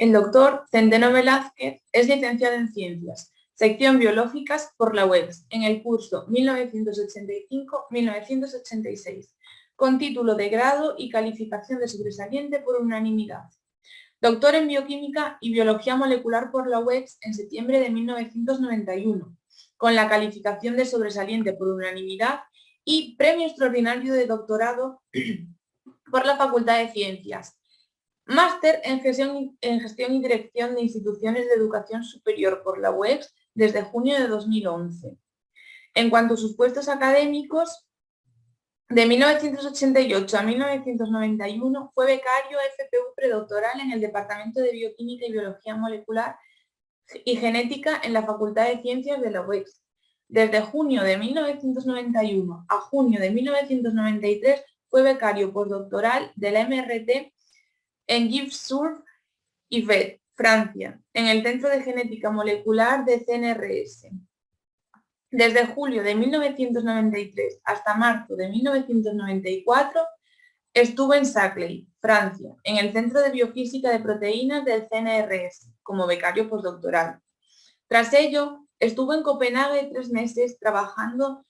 El doctor Centeno Velázquez es licenciado en Ciencias, sección Biológicas por la UEX, en el curso 1985-1986, con título de grado y calificación de sobresaliente por unanimidad. Doctor en Bioquímica y Biología Molecular por la UEX en septiembre de 1991, con la calificación de sobresaliente por unanimidad y premio extraordinario de doctorado por la Facultad de Ciencias. Máster en Gestión y Dirección de Instituciones de Educación Superior por la UEX desde junio de 2011. En cuanto a sus puestos académicos, de 1988 a 1991 fue becario FPU predoctoral en el Departamento de Bioquímica y Biología Molecular y Genética en la Facultad de Ciencias de la UEX. Desde junio de 1991 a junio de 1993 fue becario postdoctoral de la MRT en Gif-sur-Yvette, Francia, en el Centro de Genética Molecular de CNRS. Desde julio de 1993 hasta marzo de 1994 estuvo en Saclay, Francia, en el Centro de Biofísica de Proteínas del CNRS, como becario postdoctoral. Tras ello, estuvo en Copenhague 3 meses trabajando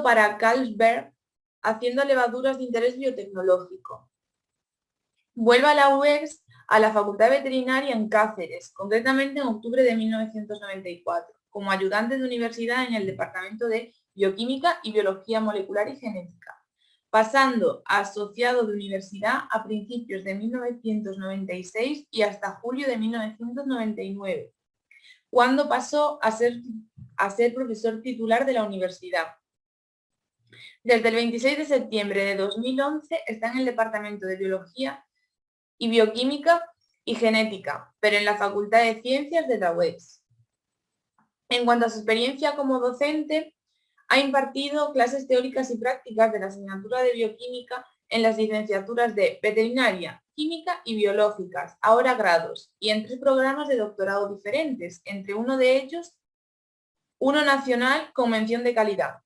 para Carlsberg, haciendo levaduras de interés biotecnológico. Vuelve a la UEX a la Facultad Veterinaria en Cáceres, concretamente en octubre de 1994, como ayudante de universidad en el Departamento de Bioquímica y Biología Molecular y Genética, pasando a asociado de universidad a principios de 1996 y hasta julio de 1999, cuando pasó a ser profesor titular de la universidad. Desde el 26 de septiembre de 2011 está en el Departamento de Biología y Bioquímica y Genética, pero en la Facultad de Ciencias de la UEX. En cuanto a su experiencia como docente, ha impartido clases teóricas y prácticas de la asignatura de Bioquímica en las licenciaturas de Veterinaria, Química y Biológicas, ahora grados, y en 3 programas de doctorado diferentes, entre uno de ellos, uno nacional con mención de calidad.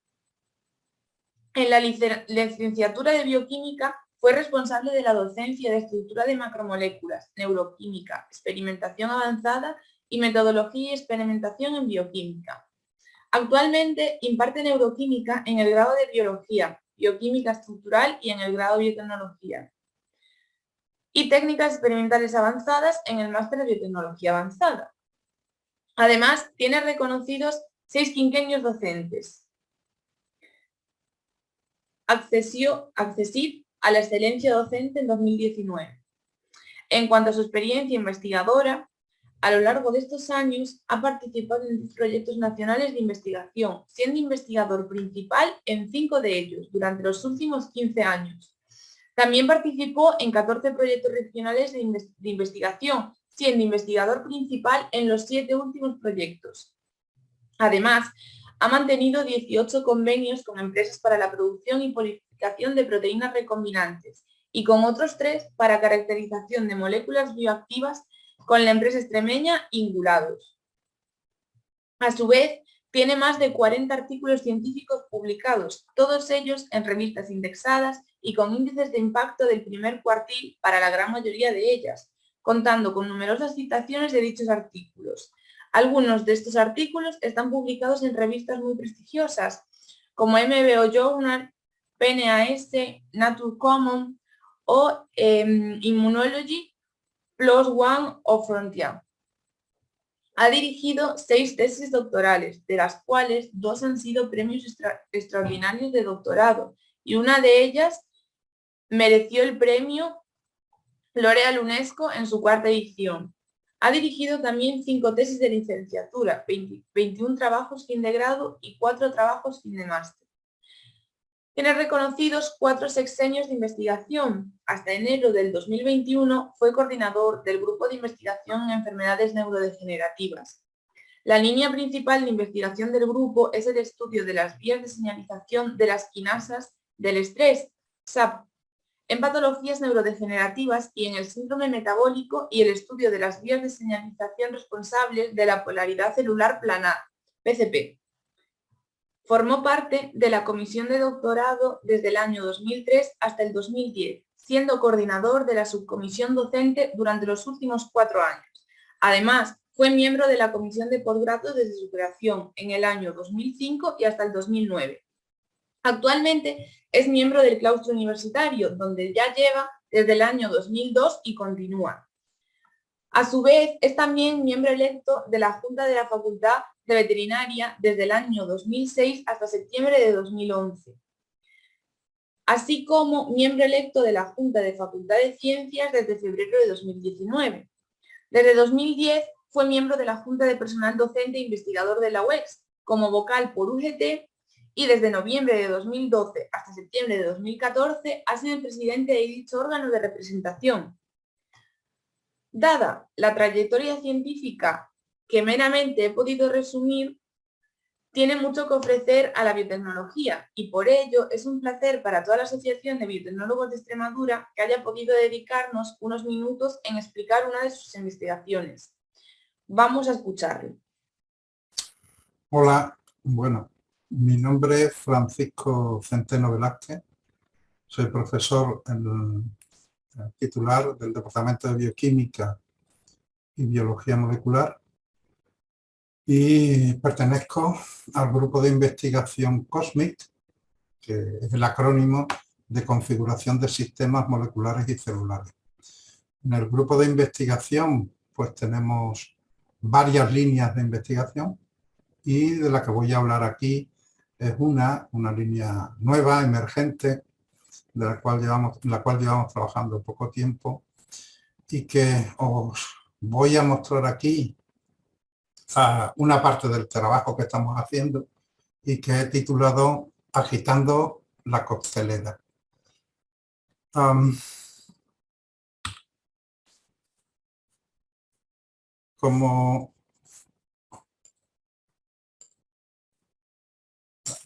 En la licenciatura de Bioquímica fue responsable de la docencia de estructura de macromoléculas, neuroquímica, experimentación avanzada y metodología y experimentación en bioquímica. Actualmente imparte neuroquímica en el grado de biología, bioquímica estructural y en el grado de biotecnología. Y técnicas experimentales avanzadas en el máster de biotecnología avanzada. Además, tiene reconocidos 6 quinquenios docentes. Accesión a la excelencia docente en 2019. En cuanto a su experiencia investigadora, a lo largo de estos años ha participado en 10 proyectos nacionales de investigación, siendo investigador principal en 5 de ellos durante los últimos 15 años. También participó en 14 proyectos regionales de investigación, siendo investigador principal en los 7 últimos proyectos. Además, ha mantenido 18 convenios con empresas para la producción y purificación de proteínas recombinantes y con otros 3 para caracterización de moléculas bioactivas con la empresa extremeña Ingulados. A su vez, tiene más de 40 artículos científicos publicados, todos ellos en revistas indexadas y con índices de impacto del primer cuartil para la gran mayoría de ellas, contando con numerosas citaciones de dichos artículos. Algunos de estos artículos están publicados en revistas muy prestigiosas, como MBO Journal, PNAS, Nature Commons o Immunology Plus One o Frontier. Ha dirigido 6 tesis doctorales, de las cuales 2 han sido premios extraordinarios de doctorado, y una de ellas mereció el premio L'Oréal UNESCO en su 4ª edición. Ha dirigido también 5 tesis de licenciatura, 21 trabajos fin de grado y 4 trabajos fin de máster. Tiene reconocidos 4 sexenios de investigación. Hasta enero del 2021 fue coordinador del Grupo de Investigación en Enfermedades Neurodegenerativas. La línea principal de investigación del grupo es el estudio de las vías de señalización de las quinasas del estrés, SAP, en patologías neurodegenerativas y en el síndrome metabólico y el estudio de las vías de señalización responsables de la polaridad celular planar, PCP. Formó parte de la comisión de doctorado desde el año 2003 hasta el 2010, siendo coordinador de la subcomisión docente durante los últimos 4 años. Además, fue miembro de la comisión de posgrado desde su creación en el año 2005 y hasta el 2009. Actualmente es miembro del claustro universitario, donde ya lleva desde el año 2002 y continúa. A su vez, es también miembro electo de la Junta de la Facultad de Veterinaria desde el año 2006 hasta septiembre de 2011, así como miembro electo de la Junta de Facultad de Ciencias desde febrero de 2019. Desde 2010 fue miembro de la Junta de Personal Docente e Investigador de la UEX, como vocal por UGT, y desde noviembre de 2012 hasta septiembre de 2014 ha sido el presidente de dicho órgano de representación. Dada la trayectoria científica que meramente he podido resumir, tiene mucho que ofrecer a la biotecnología y por ello es un placer para toda la Asociación de Biotecnólogos de Extremadura que haya podido dedicarnos unos minutos en explicar una de sus investigaciones. Vamos a escucharlo. Hola, bueno, mi nombre es Francisco Centeno Velázquez, soy profesor titular del Departamento de Bioquímica y Biología Molecular y pertenezco al grupo de investigación COSMIC, que es el acrónimo de Configuración de Sistemas Moleculares y Celulares. En el grupo de investigación pues tenemos varias líneas de investigación y de la que voy a hablar aquí es una línea nueva, emergente, de la cual llevamos trabajando poco tiempo y que os voy a mostrar aquí una parte del trabajo que estamos haciendo y que he titulado Agitando la coctelera. Como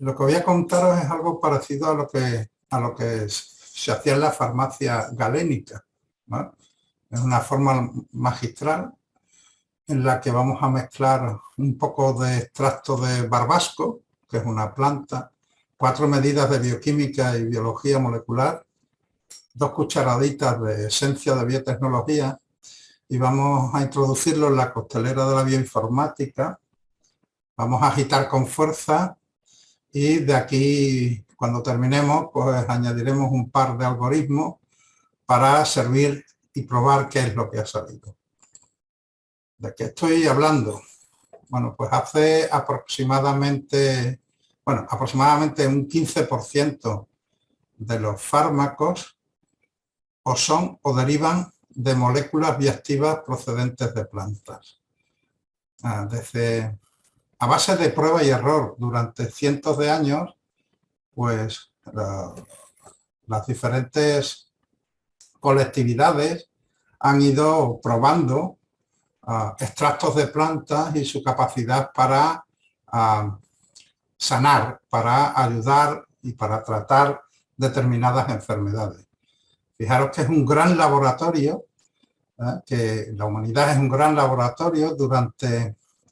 lo que voy a contaros es algo parecido a lo que se hacía en la farmacia galénica, ¿no? Es una forma magistral en la que vamos a mezclar un poco de extracto de barbasco, que es una planta, 4 medidas de bioquímica y biología molecular, 2 cucharaditas de esencia de biotecnología y vamos a introducirlo en la coctelera de la bioinformática. Vamos a agitar con fuerza y de aquí, cuando terminemos, pues añadiremos un par de algoritmos para servir y probar qué es lo que ha salido. ¿De qué estoy hablando? Bueno, pues hace aproximadamente un 15% de los fármacos o son o derivan de moléculas bioactivas procedentes de plantas. Desde a base de prueba y error durante cientos de años, pues las diferentes colectividades han ido probando extractos de plantas y su capacidad para sanar, para ayudar y para tratar determinadas enfermedades. Fijaros que es un gran laboratorio, que la humanidad es un gran laboratorio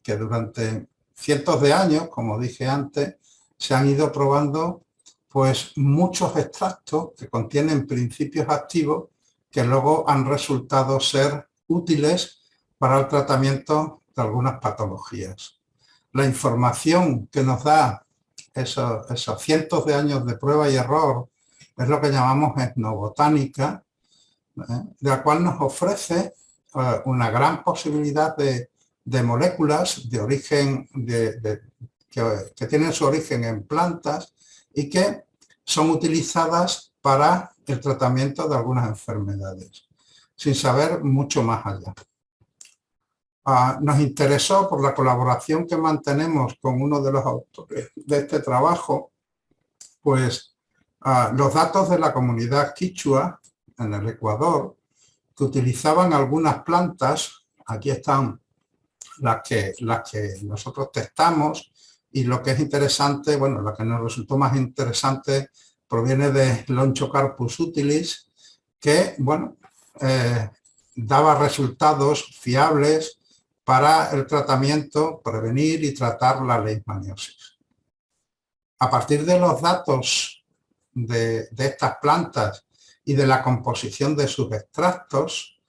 que durante cientos de años, como dije antes, se han ido probando pues muchos extractos que contienen principios activos que luego han resultado ser útiles para el tratamiento de algunas patologías. La información que nos da esos cientos de años de prueba y error es lo que llamamos etnobotánica, de la cual nos ofrece una gran posibilidad de moléculas de origen que tienen su origen en plantas y que son utilizadas para el tratamiento de algunas enfermedades, sin saber mucho más allá. Nos interesó por la colaboración que mantenemos con uno de los autores de este trabajo, pues los datos de la comunidad quichua en el Ecuador, que utilizaban algunas plantas, aquí están las que nosotros testamos, y lo que es interesante, bueno, lo que nos resultó más interesante proviene de Lonchocarpus utilis, que, bueno, daba resultados fiables para el tratamiento, prevenir y tratar la leishmaniosis. A partir de los datos de estas plantas y de la composición de sus extractos,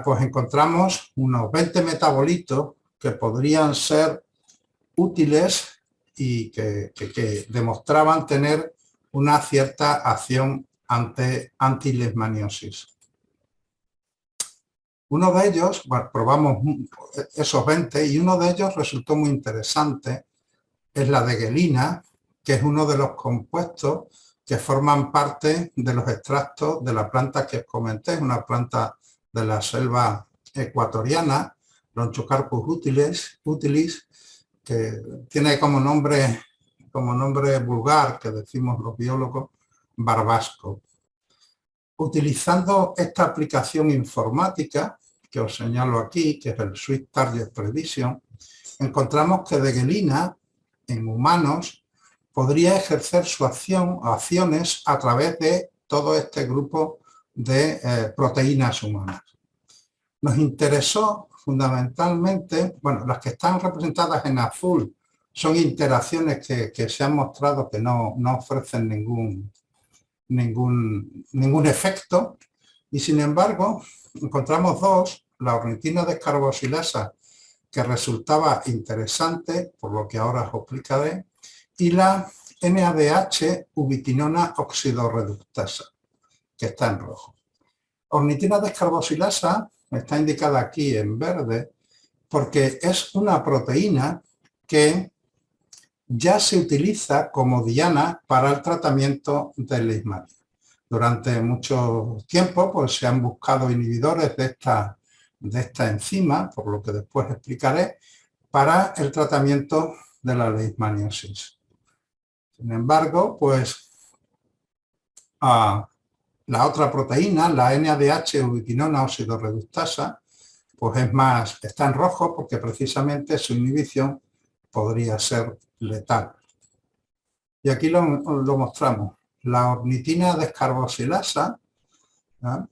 pues encontramos unos 20 metabolitos que podrían ser útiles y que demostraban tener una cierta acción ante antileishmaniosis. Uno de ellos, bueno, probamos esos 20 y uno de ellos resultó muy interesante, es la degelina, que es uno de los compuestos que forman parte de los extractos de la planta que os comenté, es una planta de la selva ecuatoriana, Lonchocarpus utilis, que tiene como nombre vulgar, que decimos los biólogos, barbasco. Utilizando esta aplicación informática, que os señalo aquí, que es el Swift Target Prediction, encontramos que degelina en humanos podría ejercer su acción o acciones a través de todo este grupo de proteínas humanas. Nos interesó fundamentalmente, bueno, las que están representadas en azul son interacciones que se han mostrado que no ofrecen ningún efecto, y sin embargo encontramos dos, la ornitina descarboxilasa, que resultaba interesante, por lo que ahora os explicaré, y la NADH ubiquinona oxidorreductasa, que está en rojo. Ornitina descarboxilasa está indicada aquí en verde porque es una proteína que ya se utiliza como diana para el tratamiento de leishmania. Durante mucho tiempo pues, se han buscado inhibidores de esta enzima, por lo que después explicaré, para el tratamiento de la leishmaniosis. Sin embargo, pues la otra proteína, la NADH ubiquinona oxidorreductasa, pues está en rojo porque precisamente su inhibición podría ser letal. Y aquí lo mostramos. La ornitina descarboxilasa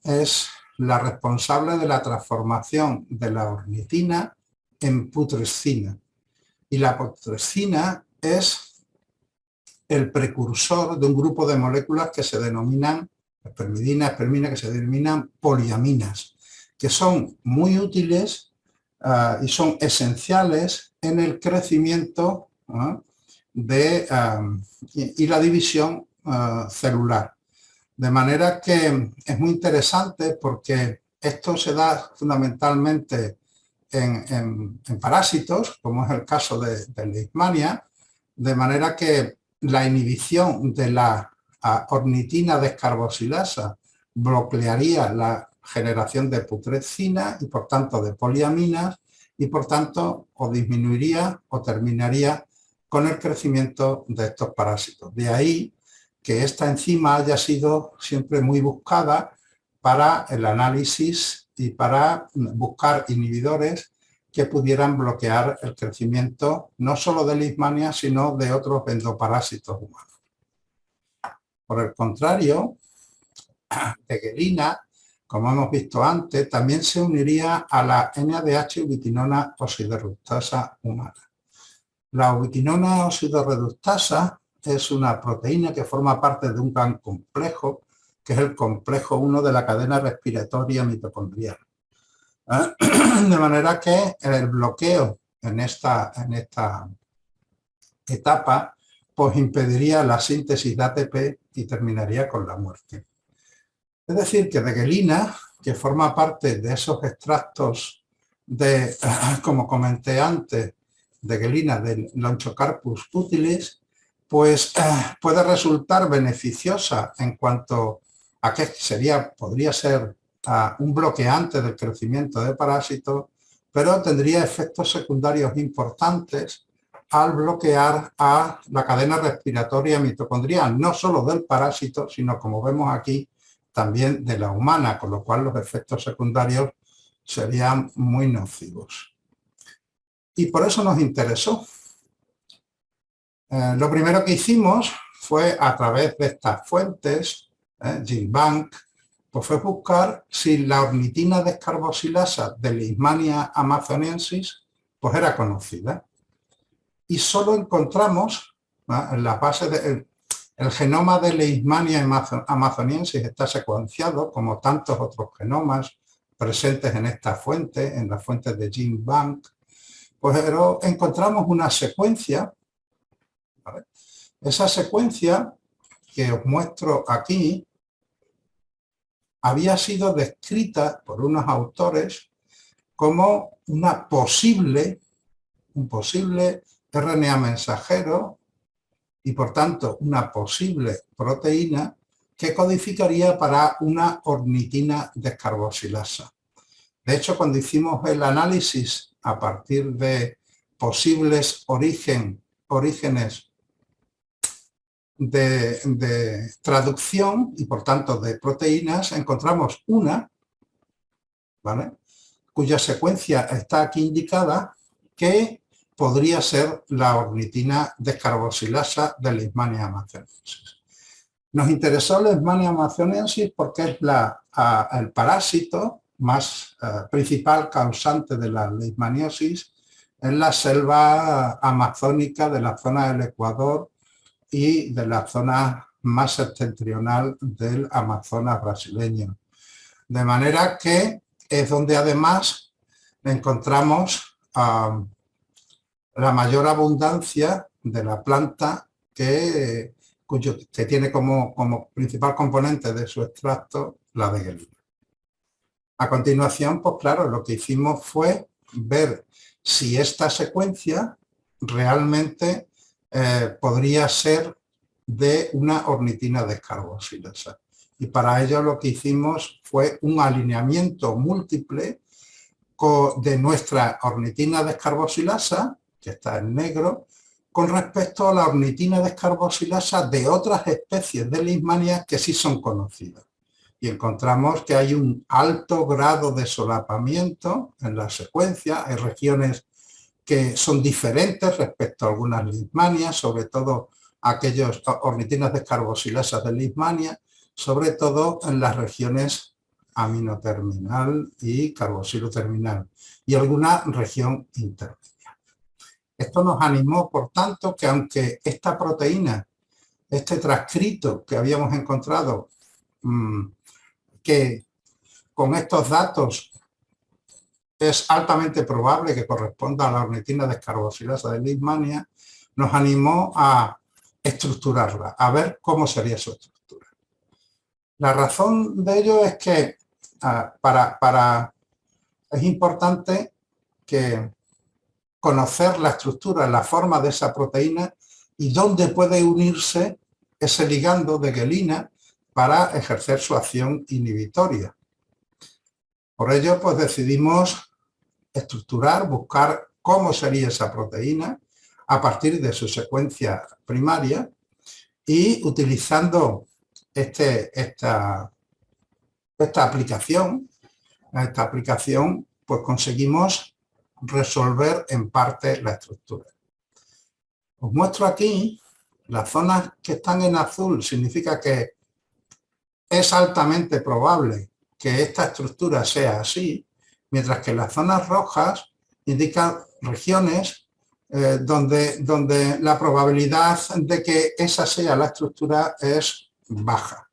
es la responsable de la transformación de la ornitina en putrescina. Y la putrescina es el precursor de un grupo de moléculas que se denominan espermidina, que se denominan poliaminas, que son muy útiles y son esenciales en el crecimiento y la división celular. De manera que es muy interesante porque esto se da fundamentalmente en parásitos, como es el caso de leishmania, de manera que la inhibición de la ornitina descarboxilasa bloquearía la generación de putrescina y por tanto de poliaminas y por tanto o disminuiría o terminaría con el crecimiento de estos parásitos. De ahí que esta enzima haya sido siempre muy buscada para el análisis y para buscar inhibidores que pudieran bloquear el crecimiento no solo de leishmania, sino de otros endoparásitos humanos. Por el contrario, degelina, como hemos visto antes, también se uniría a la NADH ubiquinona oxidorreductasa humana. La ubiquinona oxidorreductasa es una proteína que forma parte de un gran complejo, que es el complejo 1 de la cadena respiratoria mitocondrial. De manera que el bloqueo en esta etapa pues impediría la síntesis de ATP y terminaría con la muerte. Es decir, que degelina, que forma parte de esos extractos de, como comenté antes, degelina del Lonchocarpus utilis, pues puede resultar beneficiosa en cuanto a que podría ser un bloqueante del crecimiento de parásitos, pero tendría efectos secundarios importantes al bloquear a la cadena respiratoria mitocondrial, no solo del parásito, sino como vemos aquí, también de la humana, con lo cual los efectos secundarios serían muy nocivos. Y por eso nos interesó. Lo primero que hicimos fue a través de estas fuentes, GenBank, pues fue buscar si la ornitina descarboxilasa de Leishmania amazonensis pues era conocida. Y solo encontramos en la base El genoma de Leishmania amazoniensis está secuenciado, como tantos otros genomas presentes en esta fuente, en las fuentes de GenBank, pero encontramos una secuencia, ¿vale? Esa secuencia que os muestro aquí había sido descrita por unos autores como un posible RNA mensajero y por tanto una posible proteína que codificaría para una ornitina descarboxilasa. De hecho, cuando hicimos el análisis a partir de posibles orígenes de traducción y por tanto de proteínas, encontramos una, ¿vale?, cuya secuencia está aquí indicada, que podría ser la ornitina descarboxilasa de Leishmania amazoniensis. Nos interesó Leishmania amazoniensis porque es el parásito más principal causante de la leishmaniosis en la selva amazónica de la zona del Ecuador y de la zona más septentrional del Amazonas brasileño. De manera que es donde además encontramos la mayor abundancia de la planta que tiene como principal componente de su extracto la veguelina. A continuación, pues claro, lo que hicimos fue ver si esta secuencia realmente podría ser de una ornitina descarboxilasa. Y para ello lo que hicimos fue un alineamiento múltiple de nuestra ornitina descarboxilasa, que está en negro, con respecto a la ornitina descarboxilasa de otras especies de Leishmania que sí son conocidas. Y encontramos que hay un alto grado de solapamiento en la secuencia. Hay regiones que son diferentes respecto a algunas Leishmanias, sobre todo aquellas ornitinas descarboxilasas de Leishmania, sobre todo en las regiones aminoterminal y carboxiloterminal y alguna región intermedia. Esto nos animó, por tanto, que aunque esta proteína, este transcrito que habíamos encontrado, que con estos datos es altamente probable que corresponda a la ornitina descarboxilasa de Leishmania, nos animó a estructurarla, a ver cómo sería su estructura. La razón de ello es que es importante que conocer la estructura, la forma de esa proteína y dónde puede unirse ese ligando de guelina para ejercer su acción inhibitoria. Por ello, pues decidimos estructurar, buscar cómo sería esa proteína a partir de su secuencia primaria y utilizando esta aplicación, pues conseguimos resolver en parte la estructura. Os muestro aquí las zonas que están en azul, significa que es altamente probable que esta estructura sea así, mientras que las zonas rojas indican regiones donde la probabilidad de que esa sea la estructura es baja.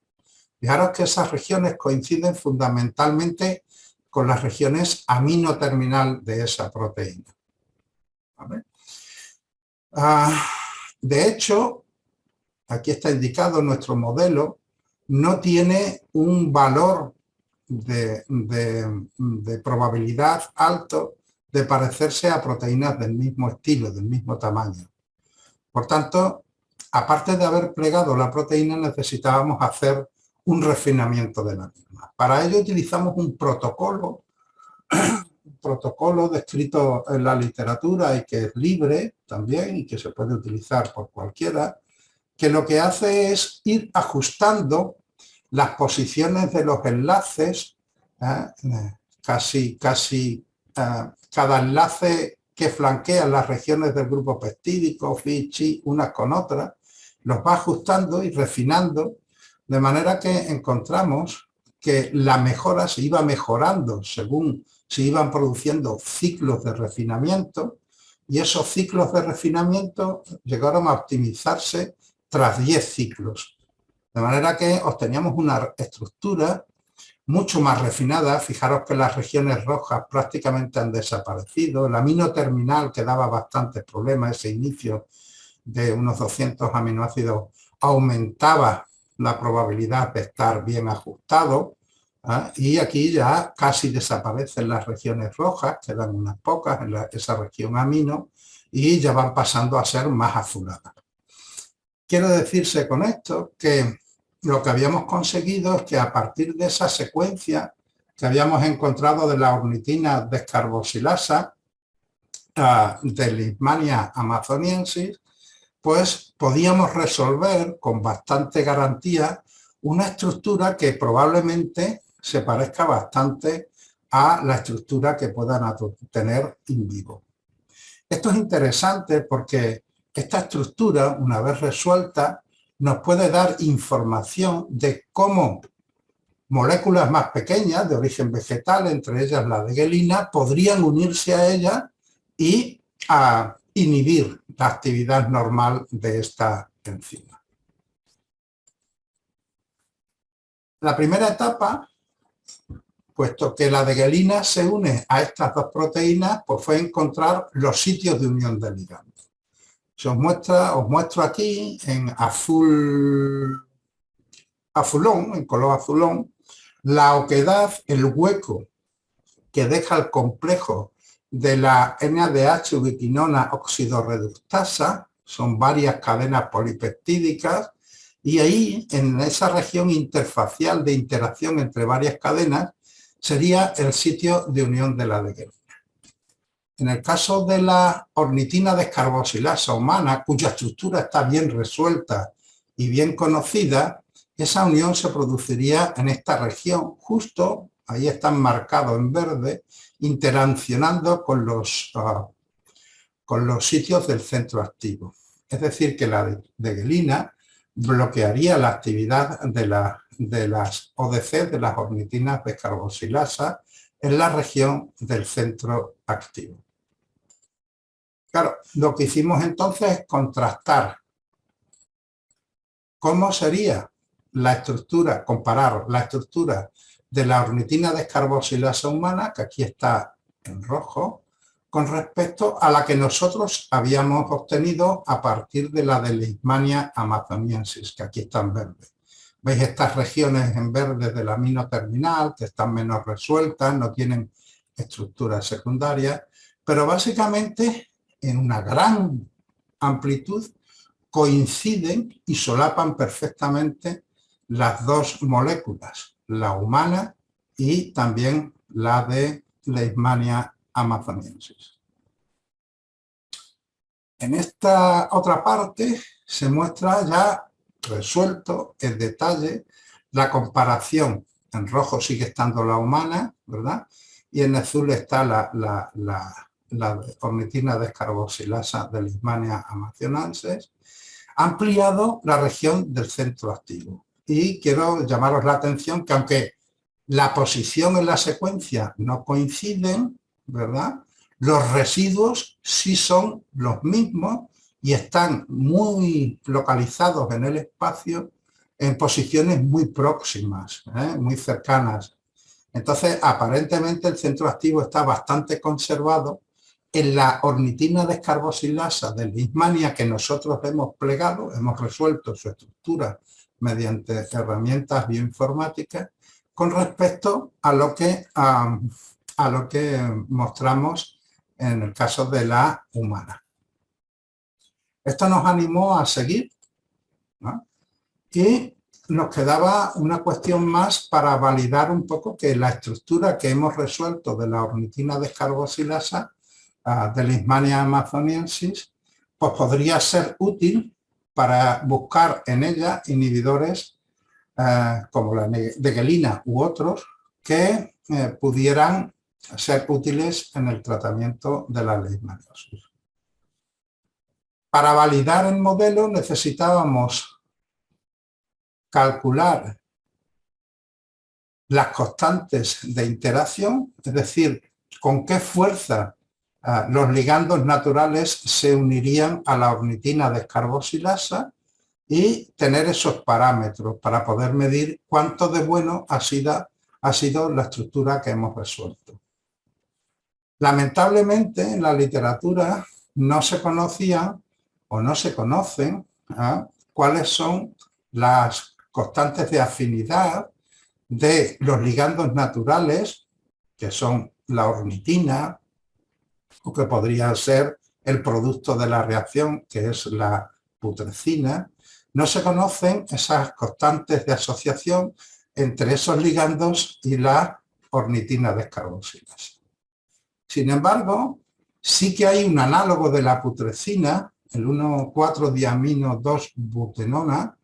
Fijaros que esas regiones coinciden fundamentalmente con las regiones aminoterminal de esa proteína. ¿Vale? De hecho, aquí está indicado nuestro modelo, no tiene un valor de probabilidad alto de parecerse a proteínas del mismo estilo, del mismo tamaño. Por tanto, aparte de haber plegado la proteína, necesitábamos hacer un refinamiento de la misma. Para ello utilizamos un protocolo descrito en la literatura y que es libre también y que se puede utilizar por cualquiera, que lo que hace es ir ajustando las posiciones de los enlaces, cada enlace que flanquea las regiones del grupo peptídico, Phi, Chi, unas con otras, los va ajustando y refinando, de manera que encontramos que la mejora se iba mejorando según se iban produciendo ciclos de refinamiento, y esos ciclos de refinamiento llegaron a optimizarse tras 10 ciclos. De manera que obteníamos una estructura mucho más refinada. Fijaros que las regiones rojas prácticamente han desaparecido. El amino terminal, que daba bastantes problemas, ese inicio de unos 200 aminoácidos, aumentaba la probabilidad de estar bien ajustado. Y aquí ya casi desaparecen las regiones rojas, quedan unas pocas en esa región amino, y ya van pasando a ser más azuladas. Quiero decirse con esto que lo que habíamos conseguido es que a partir de esa secuencia que habíamos encontrado de la ornitina descarboxilasa de Leishmania amazoniensis, pues podíamos resolver con bastante garantía una estructura que probablemente se parezca bastante a la estructura que puedan tener in vivo. Esto es interesante porque esta estructura, una vez resuelta, nos puede dar información de cómo moléculas más pequeñas de origen vegetal, entre ellas la degelina, podrían unirse a ella y inhibir la actividad normal de esta enzima. La primera etapa, puesto que la degelina se une a estas dos proteínas, pues fue encontrar los sitios de unión de ligandos. Os muestro aquí en azulón, en color azulón, la oquedad, el hueco que deja el complejo de la NADH ubiquinona oxidorreductasa. Son varias cadenas polipeptídicas, y ahí, en esa región interfacial de interacción entre varias cadenas, sería el sitio de unión de la degelina. En el caso de la ornitina descarboxilasa humana, cuya estructura está bien resuelta y bien conocida, esa unión se produciría en esta región, justo, ahí están marcados en verde, interaccionando con los sitios del centro activo. Es decir, que la degelina bloquearía la actividad de las ODC, de las ornitinas descarboxilasa, en la región del centro activo. Claro, lo que hicimos entonces es contrastar cómo sería la estructura, comparar la estructura de la ornitina descarboxilasa humana, que aquí está en rojo, con respecto a la que nosotros habíamos obtenido a partir de la de Leishmania amazoniensis, que aquí está en verde. ¿Veis estas regiones en verde del amino terminal, que están menos resueltas, no tienen estructuras secundarias, pero básicamente en una gran amplitud coinciden y solapan perfectamente las dos moléculas, la humana y también la de Leishmania amazoniensis. En esta otra parte se muestra ya resuelto en detalle la comparación. En rojo sigue estando la humana, ¿verdad? Y en azul está la ornitina descarboxilasa de Leishmania amazoniensis, ampliado la región del centro activo. Y quiero llamaros la atención que aunque la posición en la secuencia no coinciden, ¿verdad?, los residuos sí son los mismos y están muy localizados en el espacio en posiciones muy próximas, muy cercanas. Entonces, aparentemente el centro activo está bastante conservado en la ornitina descarboxilasa de Leishmania que nosotros hemos plegado, hemos resuelto su estructura mediante herramientas bioinformáticas con respecto a lo que mostramos en el caso de la humana. Esto nos animó a seguir, ¿no? Y nos quedaba una cuestión más para validar un poco que la estructura que hemos resuelto de la ornitina descarboxilasa de Leishmania amazoniensis, pues podría ser útil para buscar en ella inhibidores como la degelina u otros que pudieran ser útiles en el tratamiento de la leishmaniosis. Para validar el modelo necesitábamos calcular las constantes de interacción, es decir, con qué fuerza los ligandos naturales se unirían a la ornitina descarboxilasa, y tener esos parámetros para poder medir cuánto de bueno ha sido la estructura que hemos resuelto. Lamentablemente en la literatura no se conocía o no se conocen cuáles son las constantes de afinidad de los ligandos naturales, que son la ornitina, o que podría ser el producto de la reacción, que es la putrescina. No se conocen esas constantes de asociación entre esos ligandos y la ornitina descarboxilasa. Sin embargo, sí que hay un análogo de la putrescina, el 1,4-diamino-2-butenona,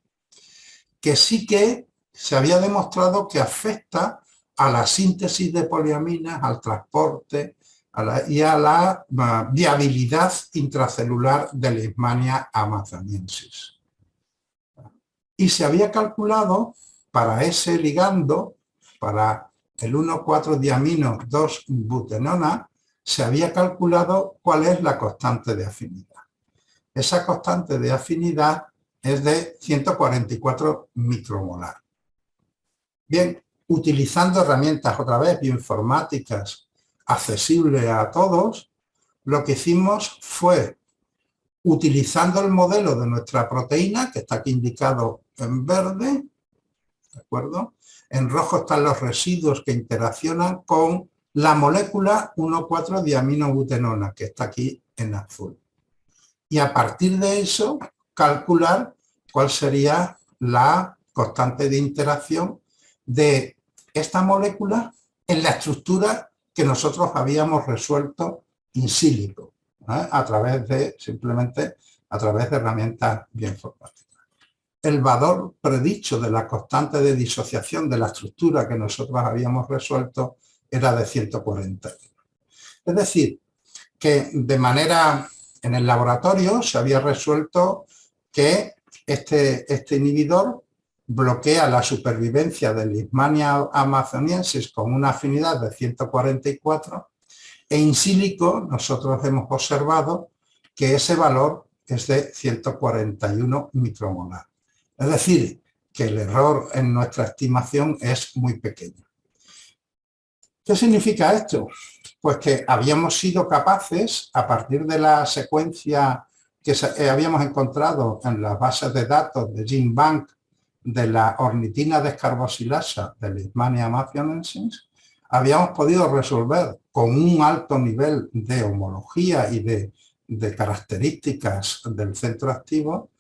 que sí que se había demostrado que afecta a la síntesis de poliaminas, al transporte y a la viabilidad intracelular de Leishmania amazoniensis. Y se había calculado para ese ligando, para el 1,4-diamino-2-butenona, se había calculado cuál es la constante de afinidad. Esa constante de afinidad es de 144 micromolar. Bien, utilizando herramientas otra vez bioinformáticas accesibles a todos, lo que hicimos fue, utilizando el modelo de nuestra proteína, que está aquí indicado en verde, ¿de acuerdo? En rojo están los residuos que interaccionan con la molécula 1,4-diaminobutenona, que está aquí en azul. Y a partir de eso, calcular cuál sería la constante de interacción de esta molécula en la estructura que nosotros habíamos resuelto in silico, simplemente a través de herramientas bioinformáticas. El valor predicho de la constante de disociación de la estructura que nosotros habíamos resuelto era de 141. Es decir, que de manera en el laboratorio se había resuelto que este inhibidor bloquea la supervivencia de Leishmania amazoniensis con una afinidad de 144 e in silico nosotros hemos observado que ese valor es de 141 micromolar. Es decir, que el error en nuestra estimación es muy pequeño. ¿Qué significa esto? Pues que habíamos sido capaces, a partir de la secuencia que habíamos encontrado en las bases de datos de GenBank de la ornitina descarboxilasa de Leishmania amazoniensis, habíamos podido resolver con un alto nivel de homología y de características del centro activo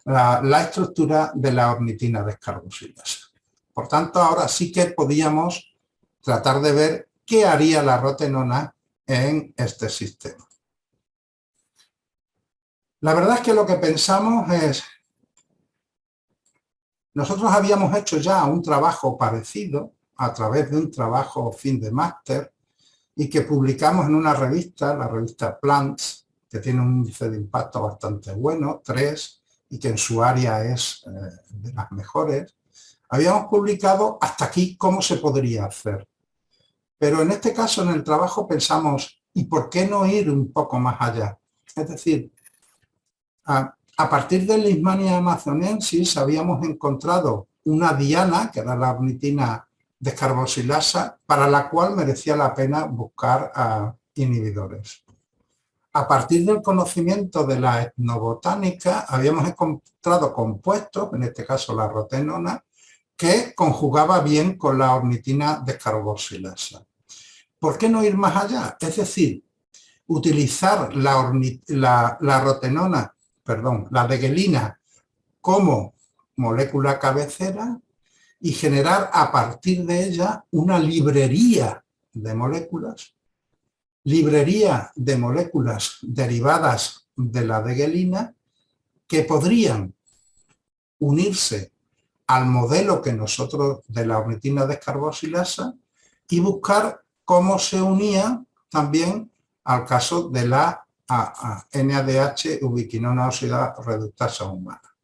la estructura de la ornitina descarboxilasa. Por tanto, ahora sí que podíamos tratar de ver qué haría la rotenona en este sistema. La verdad es que lo que pensamos es, nosotros habíamos hecho ya un trabajo parecido a través de un trabajo fin de máster y que publicamos en una revista, la revista Plants, que tiene un índice de impacto bastante bueno, 3, y que en su área es de las mejores. Habíamos publicado hasta aquí cómo se podría hacer. Pero en este caso, en el trabajo, pensamos, ¿y por qué no ir un poco más allá? Es decir, a partir de Leishmania amazoniensis habíamos encontrado una diana, que era la ornitina descarboxilasa, para la cual merecía la pena buscar inhibidores. A partir del conocimiento de la etnobotánica, habíamos encontrado compuestos, en este caso la rotenona, que conjugaba bien con la ornitina descarboxilasa. ¿Por qué no ir más allá? Es decir, utilizar la rotenona, perdón, la degelina como molécula cabecera y generar a partir de ella una librería de moléculas derivadas de la degelina que podrían unirse al modelo que nosotros de la ornitina descarboxilasa y buscar cómo se unía también al caso de la NADH ubiquinona oxidada reductasa humana.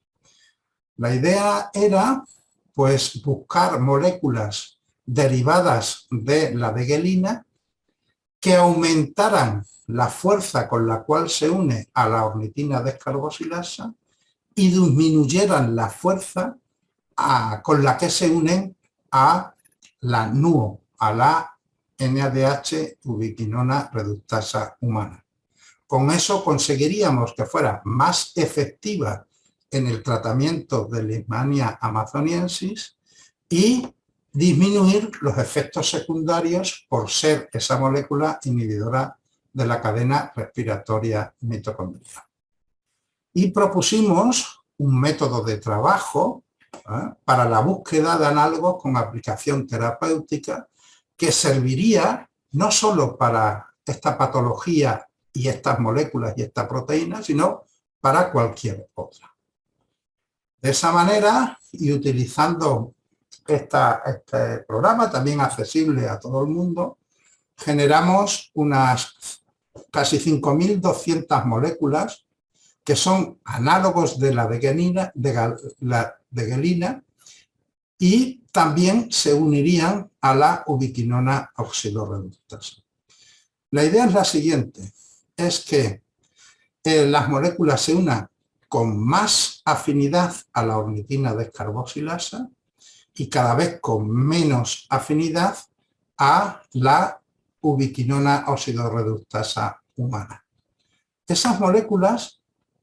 La idea era pues buscar moléculas derivadas de la degelina que aumentaran la fuerza con la cual se une a la ornitina descarboxilasa y disminuyeran la fuerza con la que se unen a la NUO, a la NADH ubiquinona reductasa humana. Con eso conseguiríamos que fuera más efectiva en el tratamiento de Leishmania amazoniensis y disminuir los efectos secundarios por ser esa molécula inhibidora de la cadena respiratoria mitocondrial. Y propusimos un método de trabajo para la búsqueda de análogos con aplicación terapéutica que serviría no solo para esta patología y estas moléculas y esta proteína, sino para cualquier otra. De esa manera, y utilizando este programa, también accesible a todo el mundo, generamos unas casi 5.200 moléculas que son análogos de la degelina y también se unirían a la ubiquinona oxidorreductasa. La idea es la siguiente, es que las moléculas se unan con más afinidad a la ornitina descarboxilasa y cada vez con menos afinidad a la ubiquinona oxidorreductasa humana. Esas moléculas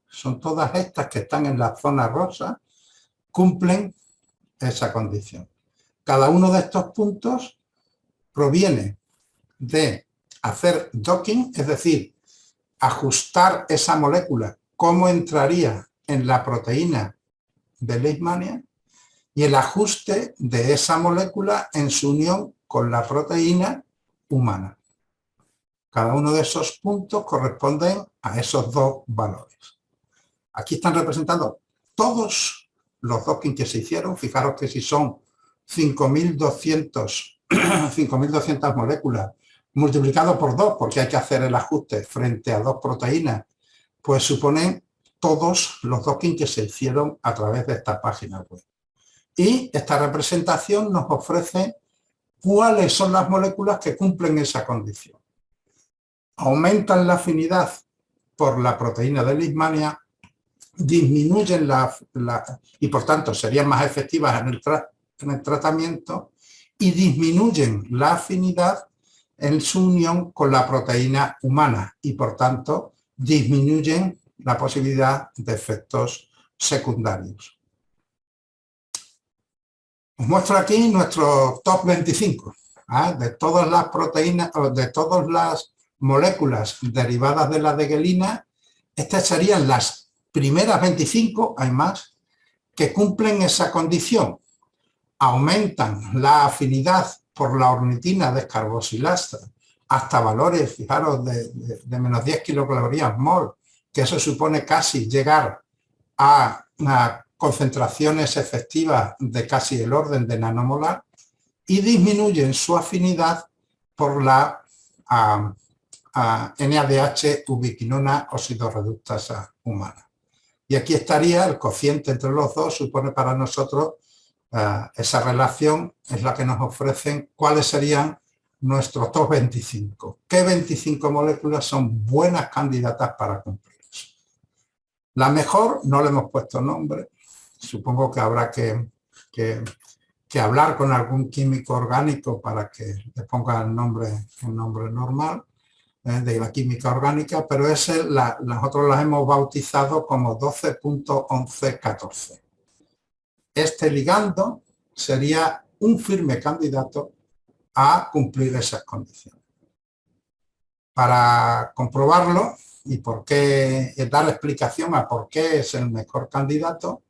son todas estas que están en la zona rosa, cumplen esa condición. Cada uno de estos puntos proviene de hacer docking, es decir, ajustar esa molécula, cómo entraría en la proteína de Leishmania, y el ajuste de esa molécula en su unión con la proteína humana. Cada uno de esos puntos corresponden a esos dos valores. Aquí están representados todos los docking que se hicieron. Fijaros que si son 5.200 moléculas multiplicado por 2, porque hay que hacer el ajuste frente a 2 proteínas, pues suponen todos los docking que se hicieron a través de esta página web. Y esta representación nos ofrece cuáles son las moléculas que cumplen esa condición. Aumentan la afinidad por la proteína de Leishmania, disminuyen y por tanto serían más efectivas en el tratamiento y disminuyen la afinidad en su unión con la proteína humana y por tanto disminuyen la posibilidad de efectos secundarios. Os muestro aquí nuestro top 25 de todas las proteínas, de todas las moléculas derivadas de la degelina. Estas serían las primeras 25, hay más, que cumplen esa condición. Aumentan la afinidad por la ornitina descarboxilasa hasta valores, fijaros, de menos 10 kilocalorías mol, que eso supone casi llegar a concentraciones efectivas de casi el orden de nanomolar, y disminuyen su afinidad por la NADH ubiquinona oxidorreductasa humana. Y aquí estaría el cociente entre los dos, supone para nosotros esa relación es la que nos ofrecen cuáles serían nuestros top 25. ¿Qué 25 moléculas son buenas candidatas para cumplir eso? La mejor no le hemos puesto nombre, supongo que habrá que hablar con algún químico orgánico para que le ponga el nombre normal de la química orgánica, pero nosotros las hemos bautizado como 12.1114. Este ligando sería un firme candidato a cumplir esas condiciones. Para comprobarlo y dar explicación a por qué es el mejor candidato,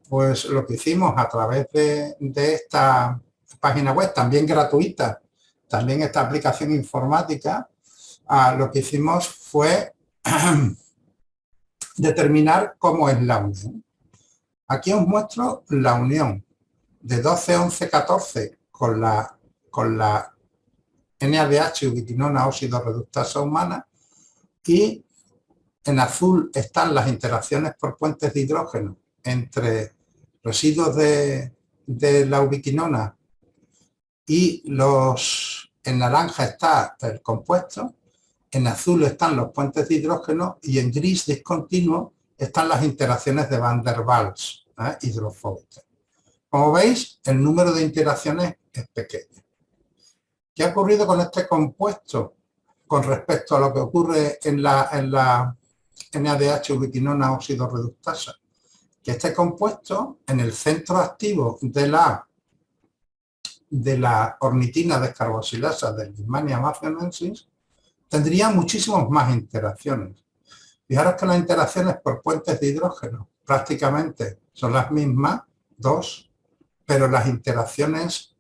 pues lo que hicimos a través de esta página web, también gratuita, también esta aplicación informática, lo que hicimos fue determinar cómo es la unión. Aquí os muestro la unión de 12-11-14 con la NADH ubiquinona oxidorreductasa humana, y en azul están las interacciones por puentes de hidrógeno entre residuos de la ubiquinona y en naranja está el compuesto, en azul están los puentes de hidrógeno y en gris discontinuo están las interacciones de Van der Waals, hidrofóbicas. Como veis, el número de interacciones es pequeño. ¿Qué ha ocurrido con este compuesto con respecto a lo que ocurre en la NADH óxido reductasa? Que este compuesto, en el centro activo de la ornitina descarboxilasa de Leishmania amazonensis, tendría muchísimas más interacciones. Fijaros que las interacciones por puentes de hidrógeno prácticamente son las mismas, 2, pero las interacciones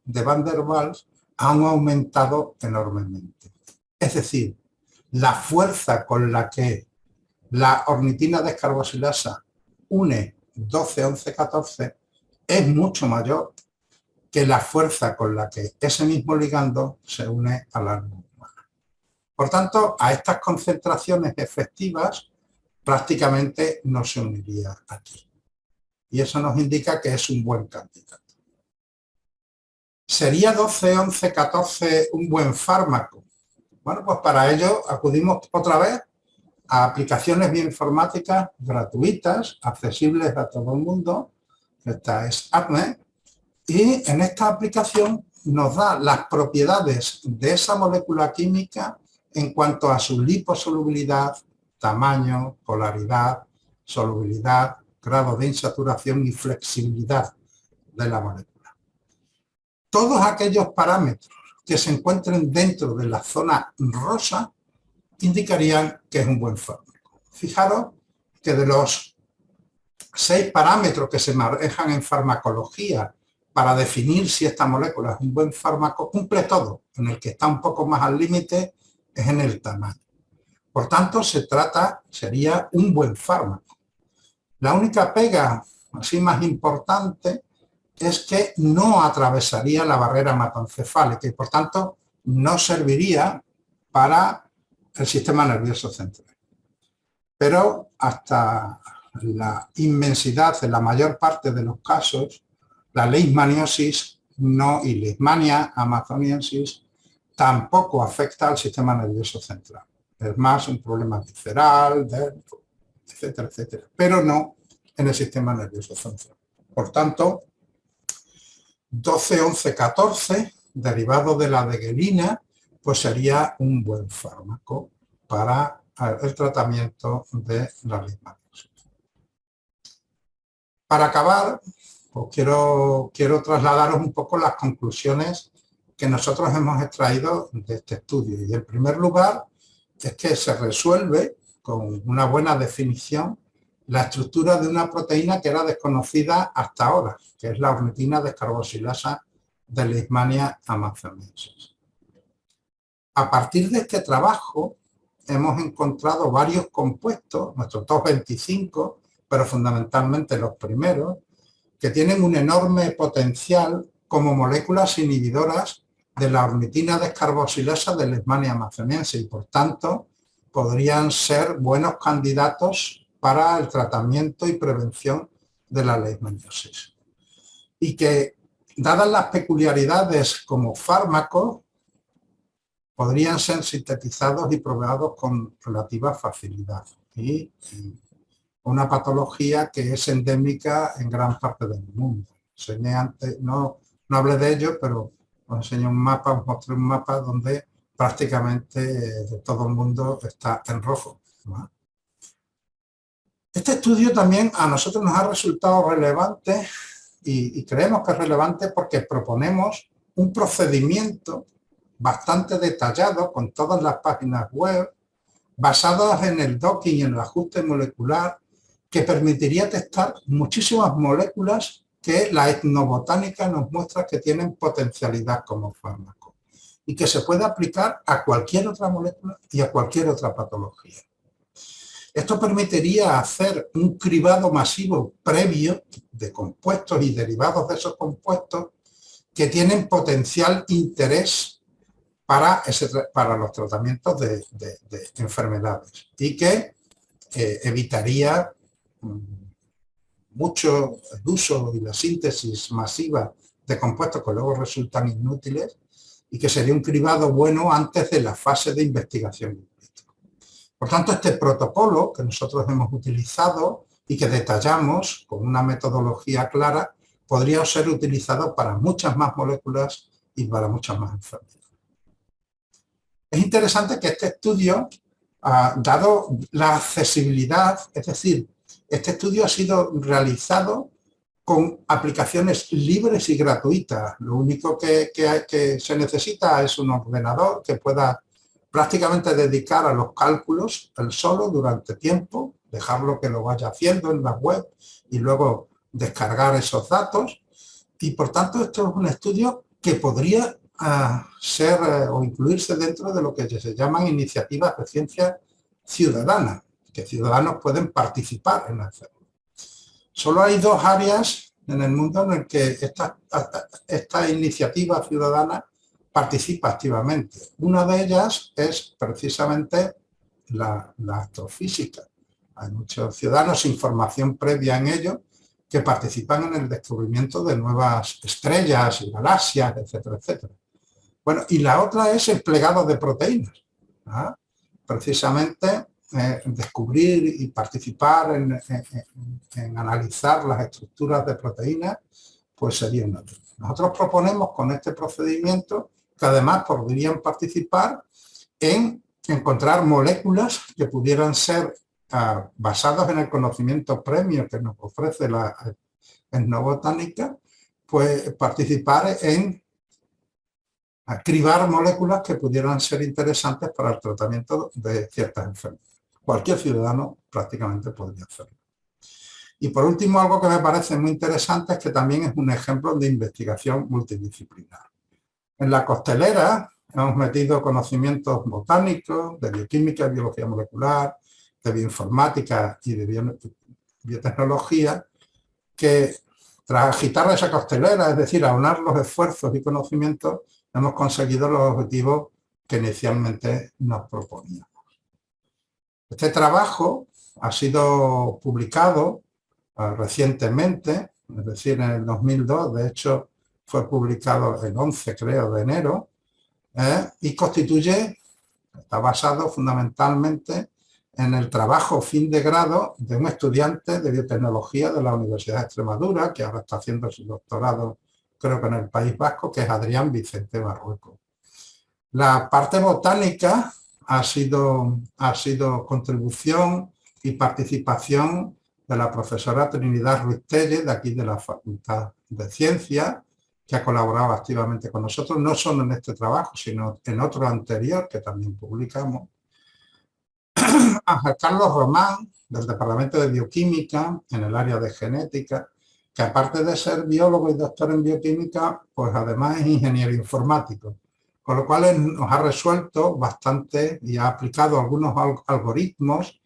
de Van der Waals han aumentado enormemente. Es decir, la fuerza con la que la ornitina descarboxilasa une 12, 11, 14 es mucho mayor que la fuerza con la que ese mismo ligando se une a la alma humana. Por tanto, a estas concentraciones efectivas prácticamente no se uniría aquí. Y eso nos indica que es un buen candidato. ¿Sería 12, 11, 14 un buen fármaco? Bueno, pues para ello acudimos otra vez a aplicaciones bioinformáticas gratuitas, accesibles a todo el mundo. Esta es ADME, y en esta aplicación nos da las propiedades de esa molécula química en cuanto a su liposolubilidad, tamaño, polaridad, solubilidad, grado de insaturación y flexibilidad de la molécula. Todos aquellos parámetros que se encuentren dentro de la zona rosa indicarían que es un buen fármaco. Fijaros que de los 6 parámetros que se manejan en farmacología para definir si esta molécula es un buen fármaco, cumple todo. En el que está un poco más al límite es en el tamaño. Por tanto, sería un buen fármaco. La única pega así más importante es que no atravesaría la barrera hematoencefálica y por tanto no serviría para el sistema nervioso central. Pero hasta la inmensidad, en la mayor parte de los casos, la leishmaniosis y Leishmania amazonensis tampoco afecta al sistema nervioso central. Es más un problema visceral, etcétera, etcétera, pero no en el sistema nervioso central. Por tanto, 12, 11, 14, derivado de la degelina, pues sería un buen fármaco para el tratamiento de la leishmaniosis. Para acabar, pues quiero trasladaros un poco las conclusiones que nosotros hemos extraído de este estudio. Y en primer lugar, es que se resuelve con una buena definición la estructura de una proteína que era desconocida hasta ahora, que es la ornitina descarboxilasa de Leishmania amazonensis. A partir de este trabajo hemos encontrado varios compuestos, nuestros top 25, pero fundamentalmente los primeros, que tienen un enorme potencial como moléculas inhibidoras de la ornitina descarboxilasa de Leishmania amazonensis y por tanto podrían ser buenos candidatos para el tratamiento y prevención de la leishmaniosis. Y que, dadas las peculiaridades como fármacos, podrían ser sintetizados y probados con relativa facilidad. Y una patología que es endémica en gran parte del mundo. Enseñé antes, no hablé de ello, pero os enseño un mapa, os mostré un mapa donde prácticamente de todo el mundo está en rojo, ¿no? Este estudio también a nosotros nos ha resultado relevante y creemos que es relevante porque proponemos un procedimiento bastante detallado con todas las páginas web basadas en el docking y en el ajuste molecular que permitiría testar muchísimas moléculas que la etnobotánica nos muestra que tienen potencialidad como fármaco y que se puede aplicar a cualquier otra molécula y a cualquier otra patología. Esto permitiría hacer un cribado masivo previo de compuestos y derivados de esos compuestos que tienen potencial interés para los tratamientos de enfermedades y que evitaría mucho el uso y la síntesis masiva de compuestos que luego resultan inútiles y que sería un cribado bueno antes de la fase de investigación. Por tanto, este protocolo que nosotros hemos utilizado y que detallamos con una metodología clara, podría ser utilizado para muchas más moléculas y para muchas más enfermedades. Es interesante que este estudio, dado la accesibilidad, es decir, este estudio ha sido realizado con aplicaciones libres y gratuitas. Lo único que se necesita es un ordenador que pueda prácticamente dedicar a los cálculos él solo durante tiempo, dejarlo que lo vaya haciendo en la web y luego descargar esos datos. Y por tanto esto es un estudio que podría ser o incluirse dentro de lo que se llaman iniciativas de ciencia ciudadana, que ciudadanos pueden participar en hacerlo. Solo hay dos áreas en el mundo en el que esta iniciativa ciudadana participa activamente. Una de ellas es precisamente la astrofísica. Hay muchos ciudadanos sin formación previa en ello que participan en el descubrimiento de nuevas estrellas y galaxias, etcétera, etcétera. Bueno, y la otra es el plegado de proteínas. Precisamente descubrir y participar en analizar las estructuras de proteínas, pues sería una. Nosotros proponemos con este procedimiento que además podrían participar en encontrar moléculas que pudieran ser basadas en el conocimiento premio que nos ofrece la etnobotánica, pues participar en cribar moléculas que pudieran ser interesantes para el tratamiento de ciertas enfermedades. Cualquier ciudadano prácticamente podría hacerlo. Y por último, algo que me parece muy interesante es que también es un ejemplo de investigación multidisciplinar. En la costelera hemos metido conocimientos botánicos, de bioquímica y biología molecular, de bioinformática y de biotecnología, que tras agitar esa costelera, es decir, aunar los esfuerzos y conocimientos, hemos conseguido los objetivos que inicialmente nos proponíamos. Este trabajo ha sido publicado recientemente, es decir, en el 2002, de hecho fue publicado el 11, creo, de enero, y está basado fundamentalmente en el trabajo fin de grado de un estudiante de biotecnología de la Universidad de Extremadura, que ahora está haciendo su doctorado, creo que en el País Vasco, que es Adrián Vicente Barrueco. La parte botánica ha sido contribución y participación de la profesora Trinidad Ruiz Tellez, de aquí de la Facultad de Ciencias, que ha colaborado activamente con nosotros, no solo en este trabajo, sino en otro anterior que también publicamos. Ángel Carlos Román, del Departamento de Bioquímica, en el área de genética, que aparte de ser biólogo y doctor en bioquímica, pues además es ingeniero informático, con lo cual nos ha resuelto bastante y ha aplicado algunos algoritmos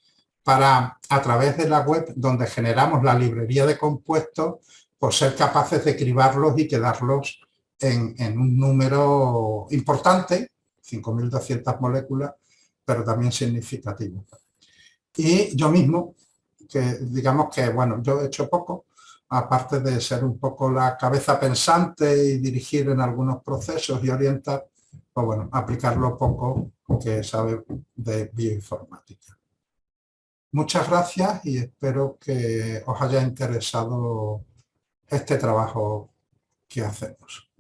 para, a través de la web donde generamos la librería de compuestos, pues ser capaces de cribarlos y quedarlos en un número importante, 5.200 moléculas, pero también significativo. Y yo mismo, que digamos que, bueno, yo he hecho poco, aparte de ser un poco la cabeza pensante y dirigir en algunos procesos y orientar, pues bueno, aplicar lo poco que sabe de bioinformática. Muchas gracias y espero que os haya interesado este trabajo que hacemos.